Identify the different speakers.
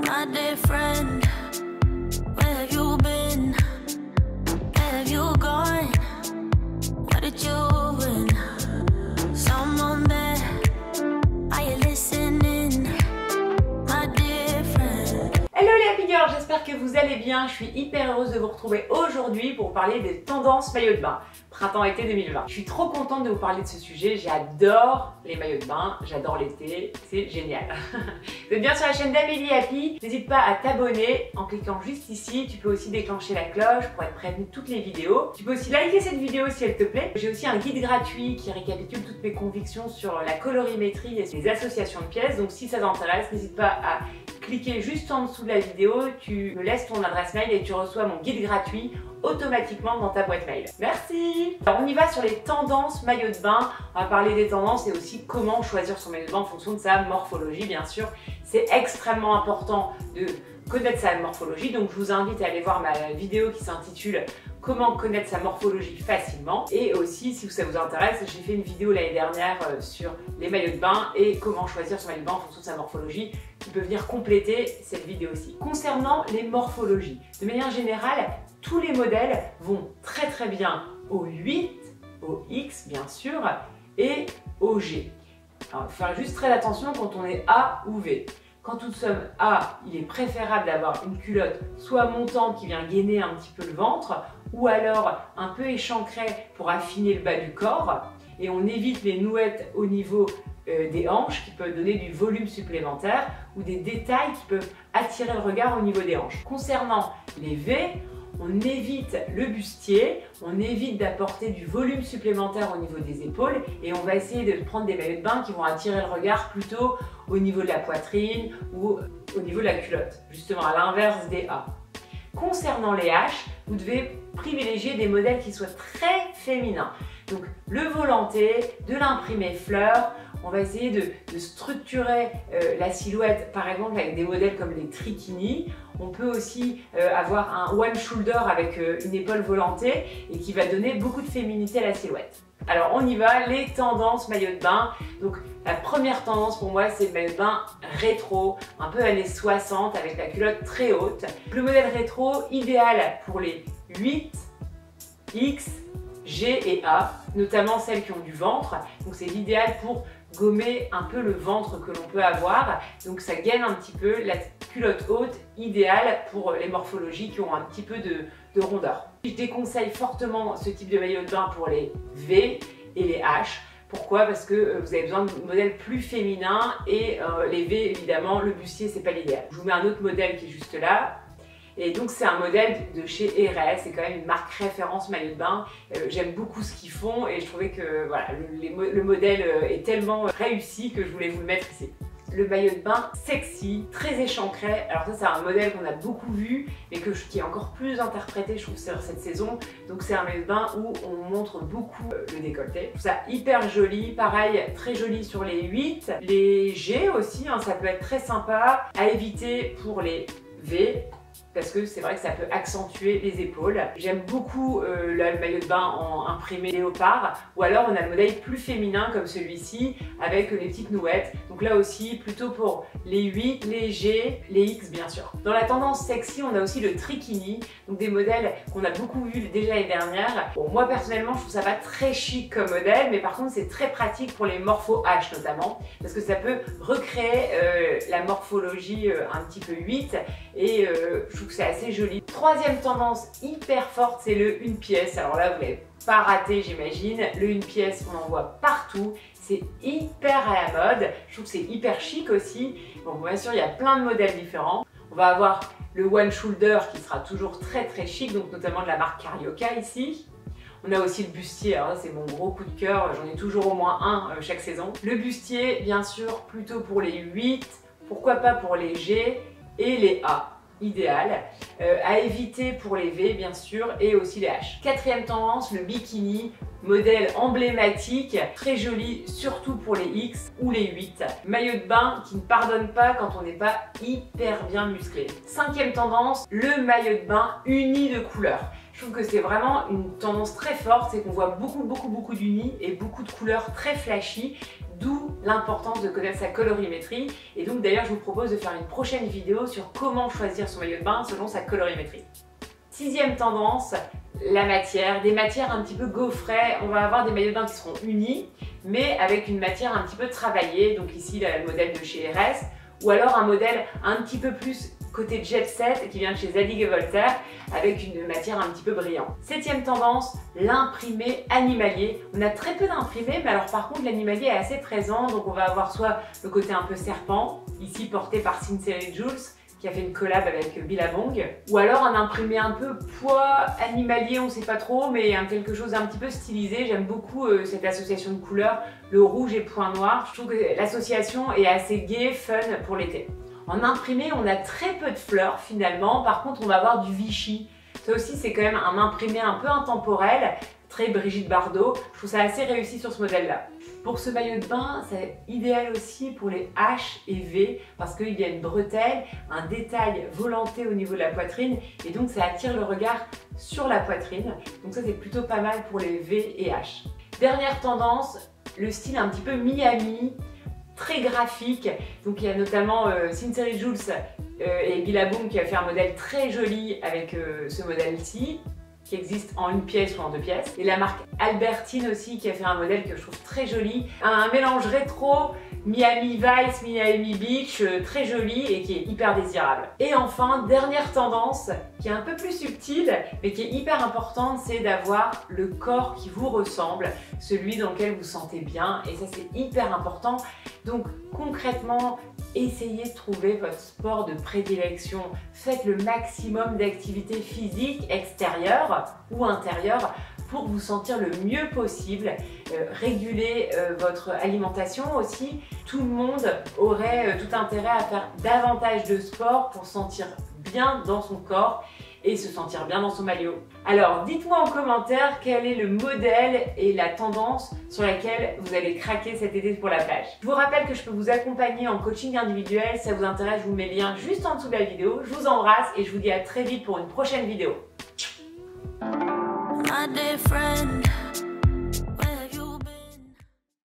Speaker 1: My dear friend, where have you been? Where have you gone? What did you win? Someone there, are you listening? My dear friend.
Speaker 2: Hello les Happy Girls, j'espère que vous allez bien. Je suis hyper heureuse de vous retrouver aujourd'hui pour vous parler des tendances maillots de bain printemps-été 2020. Je suis trop contente de vous parler de ce sujet. J'adore les maillots de bain, j'adore l'été, c'est génial. Vous êtes bien sur la chaîne d'Amélie Happy. N'hésite pas à t'abonner en cliquant juste ici. Tu peux aussi déclencher la cloche pour être prévenu de toutes les vidéos. Tu peux aussi liker cette vidéo si elle te plaît. J'ai aussi un guide gratuit qui récapitule toutes mes convictions sur la colorimétrie et les associations de pièces. Donc si ça t'intéresse, n'hésite pas à cliquer juste en dessous de la vidéo, tu me laisses ton adresse mail et tu reçois mon guide gratuit automatiquement dans ta boîte mail. Merci! Alors on y va sur les tendances maillot de bain. On va parler des tendances et aussi comment choisir son maillot de bain en fonction de sa morphologie, bien sûr. C'est extrêmement important de connaître sa morphologie, donc je vous invite à aller voir ma vidéo qui s'intitule Comment connaître sa morphologie facilement. Et aussi, si ça vous intéresse, j'ai fait une vidéo l'année dernière sur les maillots de bain et comment choisir son maillot de bain en fonction de sa morphologie, qui peut venir compléter cette vidéo-ci. Concernant les morphologies, de manière générale, tous les modèles vont très bien au 8, au X bien sûr, et au G. Alors, faire juste très attention quand on est A ou V. Quand nous sommes A, il est préférable d'avoir une culotte soit montante qui vient gainer un petit peu le ventre, ou alors un peu échancrée pour affiner le bas du corps. Et on évite les nouettes au niveau des hanches qui peuvent donner du volume supplémentaire ou des détails qui peuvent attirer le regard au niveau des hanches. Concernant les V, on évite le bustier, on évite d'apporter du volume supplémentaire au niveau des épaules et on va essayer de prendre des maillots de bain qui vont attirer le regard plutôt au niveau de la poitrine ou au niveau de la culotte, justement à l'inverse des A. Concernant les H, vous devez privilégier des modèles qui soient très féminins. Donc le volanté, de l'imprimé fleur, on va essayer de structurer la silhouette par exemple avec des modèles comme les Trikini. On peut aussi avoir un one shoulder avec une épaule volantée et qui va donner beaucoup de féminité à la silhouette. Alors on y va, les tendances maillot de bain. Donc la première tendance pour moi c'est le maillot de bain rétro, un peu années 60 avec la culotte très haute. Le modèle rétro idéal pour les 8, X, G et A, notamment celles qui ont du ventre. Donc c'est l'idéal pour gommer un peu le ventre que l'on peut avoir. Donc ça gaine un petit peu la culotte haute, idéale pour les morphologies qui ont un petit peu de rondeur. Je déconseille fortement ce type de maillot de bain pour les V et les H. Pourquoi? Parce que vous avez besoin de modèles plus féminins et les V évidemment, le bustier c'est pas l'idéal. Je vous mets un autre modèle qui est juste là. Et donc c'est un modèle de chez Herrès, c'est quand même une marque référence maillot de bain. J'aime beaucoup ce qu'ils font et je trouvais que voilà, le modèle est tellement réussi que je voulais vous le mettre ici. Le maillot de bain sexy, très échancré. Alors ça c'est un modèle qu'on a beaucoup vu et qui est encore plus interprété je trouve sur cette saison. Donc c'est un maillot de bain où on montre beaucoup le décolleté. Je trouve ça hyper joli, pareil très joli sur les 8. Les G aussi, hein, ça peut être très sympa à éviter pour les V. Parce que c'est vrai que ça peut accentuer les épaules. J'aime beaucoup le maillot de bain en imprimé léopard, ou alors on a le modèle plus féminin comme celui-ci avec les petites nouettes. Donc là aussi plutôt pour les 8, les G, les X bien sûr. Dans la tendance sexy, on a aussi le Trikini, donc des modèles qu'on a beaucoup vu déjà l'année dernière. Bon, moi personnellement je trouve ça pas très chic comme modèle, mais par contre c'est très pratique pour les morpho H notamment, parce que ça peut recréer la morphologie un petit peu 8 et je trouve que c'est assez joli. Troisième tendance hyper forte, c'est le une pièce. Alors là, vous l'avez pas raté, j'imagine. Le une pièce, on en voit partout. C'est hyper à la mode. Je trouve que c'est hyper chic aussi. Bon, bien sûr, il y a plein de modèles différents. On va avoir le one shoulder qui sera toujours très chic, donc notamment de la marque Carioca ici. On a aussi le bustier, alors là c'est mon gros coup de cœur, j'en ai toujours au moins un chaque saison. Le bustier, bien sûr, plutôt pour les 8, pourquoi pas pour les G et les A. Idéal, à éviter pour les V bien sûr et aussi les H. Quatrième tendance, le bikini, modèle emblématique, très joli surtout pour les X ou les 8. Maillot de bain qui ne pardonne pas quand on n'est pas hyper bien musclé. Cinquième tendance, le maillot de bain uni de couleur. Je trouve que c'est vraiment une tendance très forte, c'est qu'on voit beaucoup d'unis et beaucoup de couleurs très flashy, d'où l'importance de connaître sa colorimétrie. Et donc d'ailleurs je vous propose de faire une prochaine vidéo sur comment choisir son maillot de bain selon sa colorimétrie. Sixième tendance, la matière, des matières un petit peu gaufrées. On va avoir des maillots de bain qui seront unis, mais avec une matière un petit peu travaillée. Donc ici le modèle de chez RS, ou alors un modèle un petit peu plus côté jet set qui vient de chez Zadig & Voltaire avec une matière un petit peu brillante. Septième tendance, l'imprimé animalier. On a très peu d'imprimés, mais alors par contre l'animalier est assez présent, donc on va avoir soit le côté un peu serpent, ici porté par Sincerely Jules, qui a fait une collab avec Billabong, ou alors un imprimé un peu poids animalier, on sait pas trop, mais quelque chose un petit peu stylisé. J'aime beaucoup cette association de couleurs, le rouge et point noir. Je trouve que l'association est assez gaie, fun pour l'été. En imprimé, on a très peu de fleurs finalement, par contre on va avoir du Vichy. Ça aussi c'est quand même un imprimé un peu intemporel, très Brigitte Bardot. Je trouve ça assez réussi sur ce modèle-là. Pour ce maillot de bain, c'est idéal aussi pour les H et V parce qu'il y a une bretelle, un détail volanté au niveau de la poitrine et donc ça attire le regard sur la poitrine. Donc ça c'est plutôt pas mal pour les V et H. Dernière tendance, le style un petit peu Miami, très graphique. Donc il y a notamment Sincerely Jules et Billabong qui a fait un modèle très joli avec ce modèle-ci, qui existe en une pièce ou en deux pièces. Et la marque Albertine aussi qui a fait un modèle que je trouve très joli. Un mélange rétro, Miami Vice, Miami Beach, très joli et qui est hyper désirable. Et enfin, dernière tendance qui est un peu plus subtile mais qui est hyper importante, c'est d'avoir le corps qui vous ressemble, celui dans lequel vous vous sentez bien et ça c'est hyper important. Donc concrètement, essayez de trouver votre sport de prédilection. Faites le maximum d'activités physiques extérieures ou intérieures pour vous sentir le mieux possible. Régulez votre alimentation aussi. Tout le monde aurait tout intérêt à faire davantage de sport pour se sentir bien dans son corps et se sentir bien dans son maillot. Alors dites-moi en commentaire quel est le modèle et la tendance sur laquelle vous allez craquer cet été pour la plage. Je vous rappelle que je peux vous accompagner en coaching individuel. Si ça vous intéresse, je vous mets le lien juste en dessous de la vidéo. Je vous embrasse et je vous dis à très vite pour une prochaine vidéo.
Speaker 1: My dear friend.